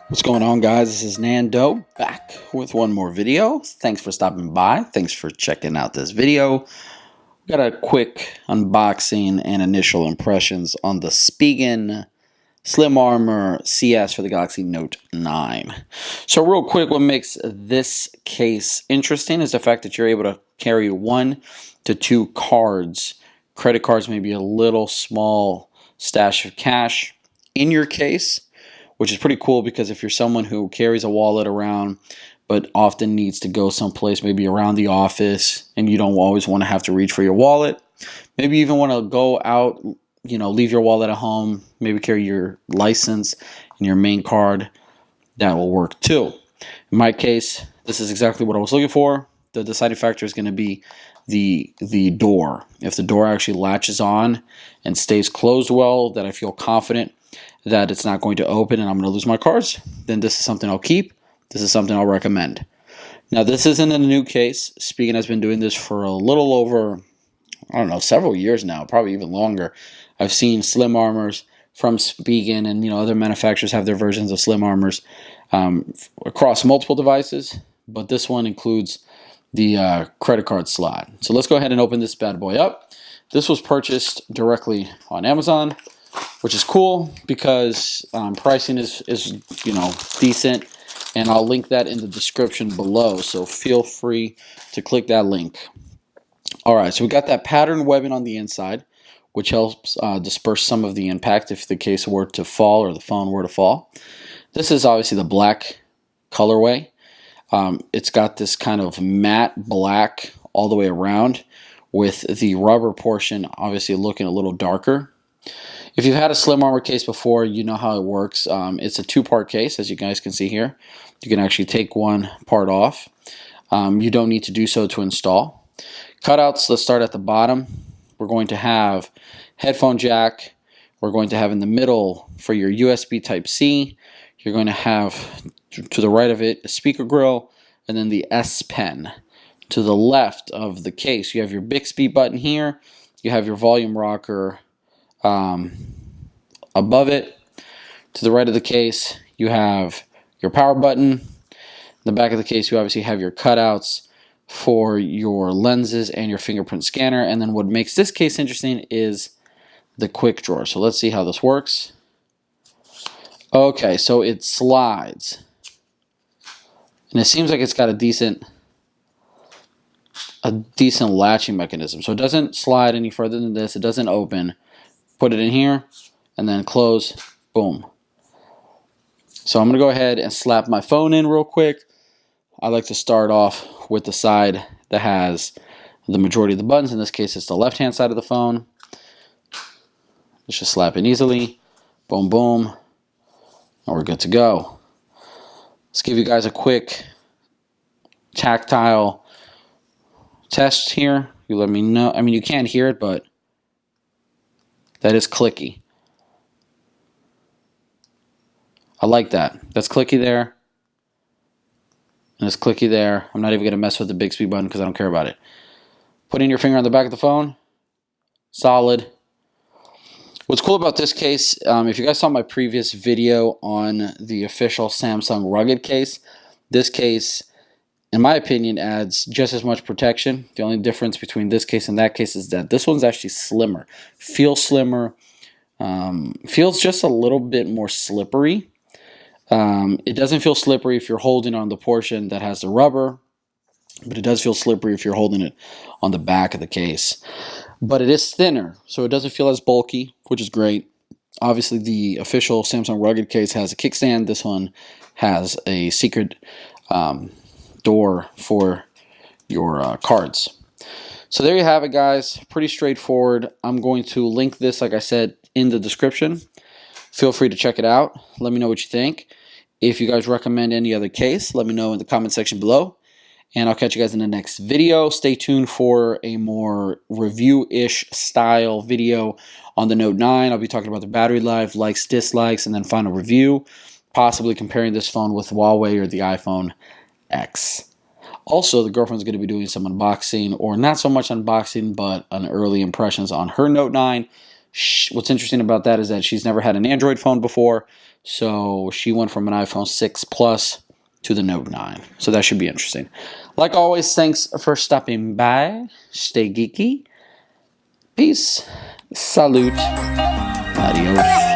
What's going on, guys? This is Nando back with one more video. Thanks for stopping by. Thanks for checking out this video. Got a quick unboxing and initial impressions on the Spigen Slim Armor CS for the Galaxy Note 9. So real quick, what makes this case interesting is the fact that you're able to carry 1 to 2 cards. Credit cards, maybe a little small stash of cash in your case, which is pretty cool because if you're someone who carries a wallet around but often needs to go someplace, maybe around the office, and you don't always want to have to reach for your wallet, maybe you even want to go out, leave your wallet at home, maybe carry your license and your main card, that will work too. In my case, this is exactly what I was looking for. The deciding factor is going to be the door. If the door actually latches on and stays closed well, that I feel confident that it's not going to open and I'm going to lose my cards, then this is something I'll keep. This is something I'll recommend. Now, this isn't a new case. Spigen has been doing this for a little over, several years now, probably even longer. I've seen slim armors from Spigen, and other manufacturers have their versions of slim armors across multiple devices, but this one includes the credit card slot. So let's go ahead and open this bad boy up. This was purchased directly on Amazon, which is cool because pricing is decent, and I'll link that in the description below, so feel free to click that link. All right, so we got that pattern webbing on the inside, which helps disperse some of the impact if the case were to fall or the phone were to fall. This is obviously the black colorway. It's got this kind of matte black all the way around, with the rubber portion obviously looking a little darker. If you've had a slim armor case before, you know how it works. It's a 2-part case, as you guys can see here. You can actually take one part off. You don't need to do so to install. Cutouts, let's start at the bottom. We're going to have headphone jack. We're going to have in the middle for your USB Type-C. You're going to have to the right of it a speaker grill, and then the S Pen. To the left of the case, you have your Bixby button here. You have your volume rocker above it. To the right of the case, you have your power button. In the back of the case, you obviously have your cutouts for your lenses and your fingerprint scanner. And then what makes this case interesting is the quick drawer. So let's see how this works. Okay, so it slides. And it seems like it's got a decent latching mechanism. So it doesn't slide any further than this. It doesn't open. Put it in here and then close. Boom. So I'm going to go ahead and slap my phone in real quick. I like to start off with the side that has the majority of the buttons. In this case, it's the left-hand side of the phone. Let's just slap it easily. Boom, boom. And we're good to go. Let's give you guys a quick tactile test here. You let me know. I mean, you can't hear it, but that is clicky. I like that. That's clicky there. And it's clicky there. I'm not even going to mess with the Bixby button because I don't care about it. Putting your finger on the back of the phone. Solid. What's cool about this case, if you guys saw my previous video on the official Samsung rugged case, this case, in my opinion, adds just as much protection. The only difference between this case and that case is that this one's actually slimmer. Feels slimmer. Feels just a little bit more slippery. It doesn't feel slippery if you're holding on the portion that has the rubber, but it does feel slippery if you're holding it on the back of the case. But it is thinner, so it doesn't feel as bulky, which is great. Obviously, the official Samsung rugged case has a kickstand. This one has a secret door for your cards. So there you have it, guys. Pretty straightforward. I'm going to link this, like I said, in the description. Feel free to check it out. Let me know what you think. If you guys recommend any other case, let me know in the comment section below. And I'll catch you guys in the next video. Stay tuned for a more review-ish style video on the Note 9. I'll be talking about the battery life, likes, dislikes, and then final review. Possibly comparing this phone with Huawei or the iPhone X. Also, the girlfriend's going to be doing some unboxing, or not so much unboxing, but an early impressions on her Note 9. What's interesting about that is that she's never had an Android phone before, so she went from an iPhone 6 Plus to the Note 9. So that should be interesting. Like always, thanks for stopping by. Stay geeky. Peace. Salute. Adios.